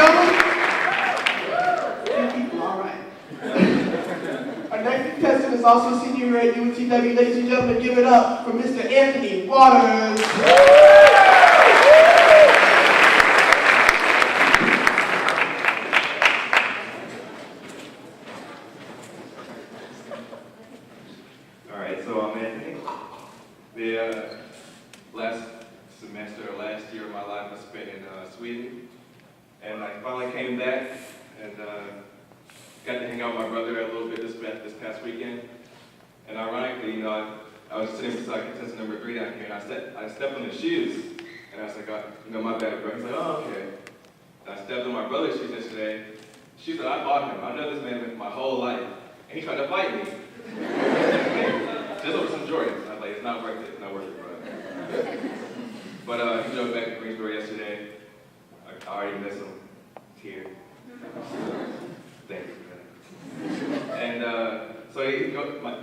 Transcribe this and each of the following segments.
gentlemen. Good people, all right. Our next contestant is also a senior here at UNCW. Ladies and gentlemen, give it up for Mr. Anthony Waters. All right, so I'm Anthony. The last semester, or last year of my life, I spent in Sweden, and I finally came back and got to hang out with my brother a little bit this past weekend. And ironically, I was sitting beside contestant number 3 down here, and I stepped on his shoes, and I was like, my bad, bro. He's like, oh, okay. And I stepped on my brother's shoes yesterday. Shoes that I bought him. I know this man my whole life, and he tried to fight me. Just over some Jordans. I was like, it's not worth it. It's not worth it, bro. But he drove back to Greensboro yesterday. I already miss him. He's here. Thank you, man. And so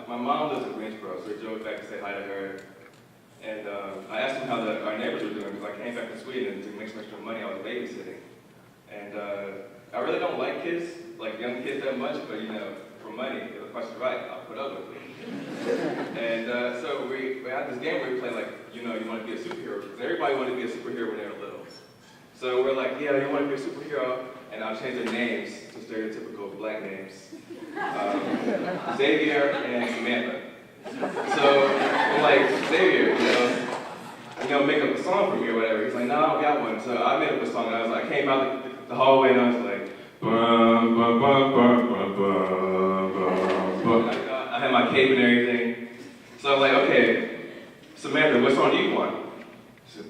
my mom lives in Greensboro, so he drove back to say hi to her. And I asked him how our neighbors were doing, because I came back to Sweden and to make some extra money, I was babysitting. And I really don't like kids, like young kids that much, but for money, if the price is right, I'll put up with it. And so we had this game where we play like, you want to be a superhero, because everybody wanted to be a superhero when they were little. So we're like, yeah, you want to be a superhero? And I'll change their names to stereotypical black names. Xavier and Samantha. So I'm like, Xavier, make up a song for me or whatever. He's like, no, I don't got one. So I made up a song, and I came out the hallway and I was like, bum, bum, bum, bum, bum, bum, bum. I had my cape and everything. So I'm like, okay, Samantha, what song do you want? She said,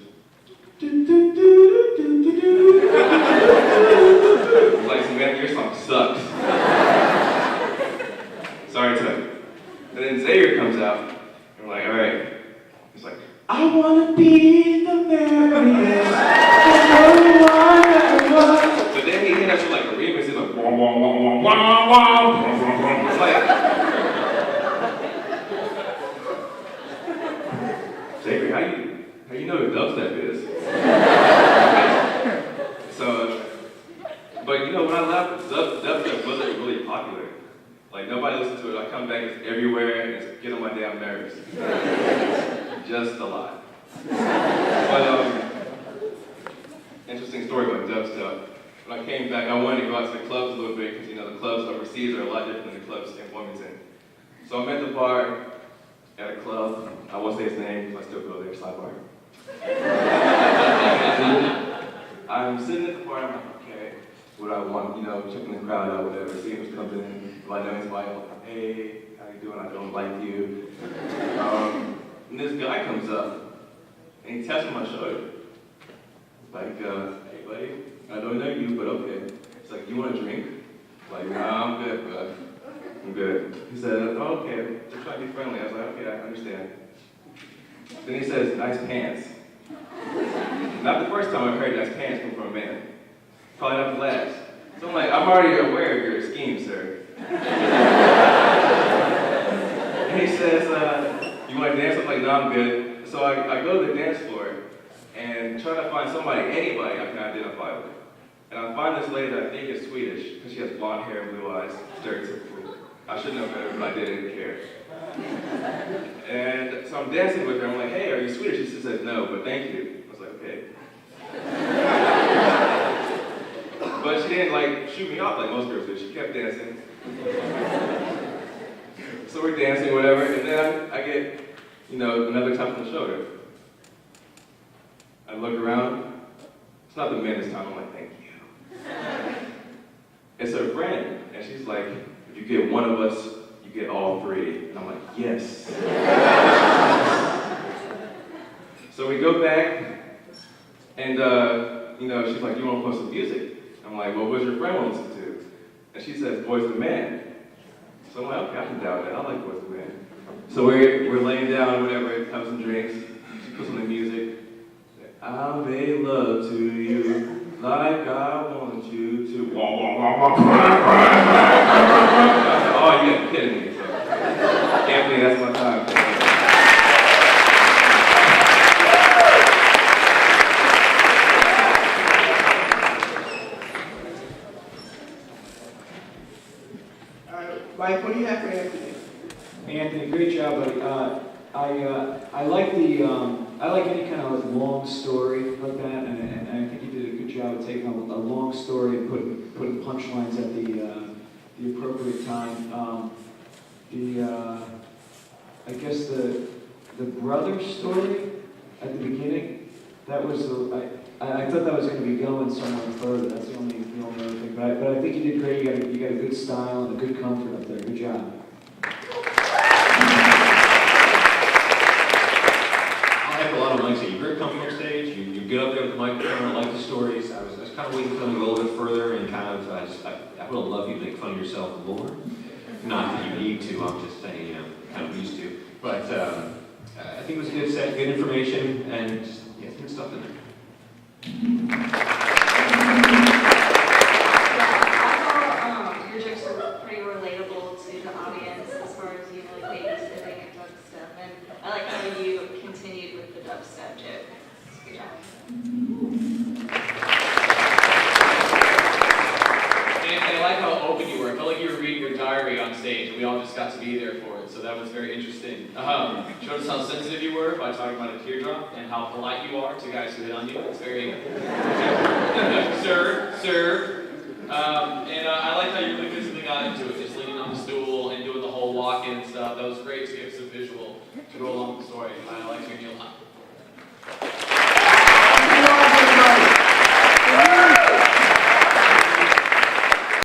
it's like, Samantha, your song sucks. Sorry to you. And then Xavier comes out, and we're like, all right. He's like, I wanna be the merriest, but then he hit us with like a remix. He's like, wah, wah, wah, wah, wah, wah. It's like, Xavier, how you know what dubstep is? So, but when I left, dubstep wasn't really popular. Like, nobody listened to it. I come back, it's everywhere, and it's getting on my damn nerves. Just a lot. But, interesting story about dubstep. When I came back, I wanted to go out to the clubs a little bit, because, the clubs overseas are a lot different than the clubs in Wilmington. So I'm at the bar, at a club. I won't say his name, but I still go there, sidebar. I'm sitting at the bar, I'm like, okay, what do I want? Checking the crowd out, whatever, seeing who's coming in. Do I know anybody? Hey, how you doing? I don't like you. And this guy comes up, and he taps on my shoulder. Like, hey buddy, I don't know you, but okay. It's like, you want a drink? Like, nah, I'm good, bro. I'm good. He said, oh, okay, just trying to be friendly. I was like, okay, I understand. Then he says, nice pants. Not the first time I've heard nice pants come from a man. Probably not the last. So I'm like, I'm already aware of your scheme, sir. And he says, you want to dance? I'm like, no, I'm good. So I go to the dance floor and try to find anybody I can identify with. And I find this lady that I think is Swedish, because she has blonde hair and blue eyes, stereotypically. I should know better, but I didn't care. And so I'm dancing with her, I'm like, hey, are you Swedish? She says, no, but thank you. I was like, okay. But she didn't shoot me off like most girls do. She kept dancing. So we're dancing, whatever, and then I get, another tap on the shoulder. I look around. It's not the man this time. I'm like, thank you. It's her friend, and she's like, if you get one of us, you get all 3. And I'm like, yes. So we go back, and she's like, you want to play some music? I'm like, well, what's your friend want to listen to? And she says, Boys II Men. So I'm like, okay, I can doubt that. I like Boys II Men. So we're laying down, whatever, have some drinks. She puts on the music. I'll make love to you like I want you to. Oh, you gotta be kidding me. So, Anthony, that's my time. Mike, what do you have for Anthony? Anthony, great job, buddy. I like the I like any kind of like long story like that, and I think you did a good job of taking a long story and putting punchlines at the appropriate time. I guess the brother story at the beginning, that was I thought that was going to be going somewhere further. That's the only other thing. But I think you did great. You got a good style and a good comfort up there. Good job. A lot of Mike said, you're very comfortable on stage, you get up there with the microphone, I like the stories. I was kind of waiting for them to go a little bit further and kind of, I would love you to make fun of yourself more. Not that you need to, I'm just saying, you know, kind of used to. But I think it was a good set, good information, and just, yeah, good stuff in there. Your jokes are pretty relatable to the audience as far as, you know, like babysitting and dubstep. And I like how you continued with the dubstep joke. Good job. And I like how open you were. I felt like you were reading your diary on stage, and we all just got to be there for it. So that was very interesting. Showed us how sensitive you were by talking about a teardrop, and how polite you are to guys who hit on you. It's very sir. And I like how you really physically got into it, just leaning on the stool and doing the whole walk-in and stuff. That was great to give us a visual to go along with the story. I liked hearing you a lot.